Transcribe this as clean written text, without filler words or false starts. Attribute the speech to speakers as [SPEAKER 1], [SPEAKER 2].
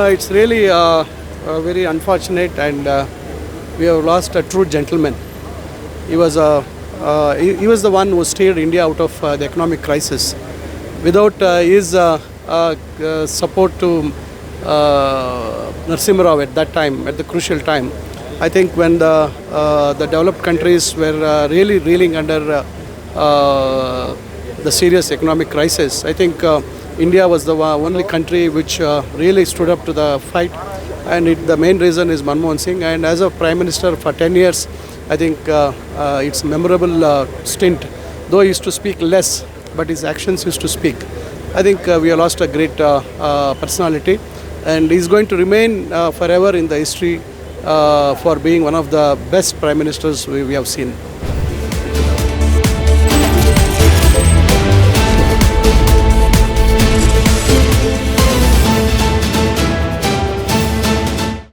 [SPEAKER 1] It's really very unfortunate, and we have lost a true gentleman. He was he was the one who steered India out of the economic crisis. Without his support to Narasimha Rao at that time, at the crucial time, I think when the developed countries were really reeling under the serious economic crisis, I think India was the only country which really stood up to the fight, and the main reason is Manmohan Singh. And as a Prime Minister for 10 years, I think it's a memorable stint. Though he used to speak less, but his actions used to speak. I think we have lost a great personality, and he's going to remain forever in the history for being one of the best Prime Ministers we have seen.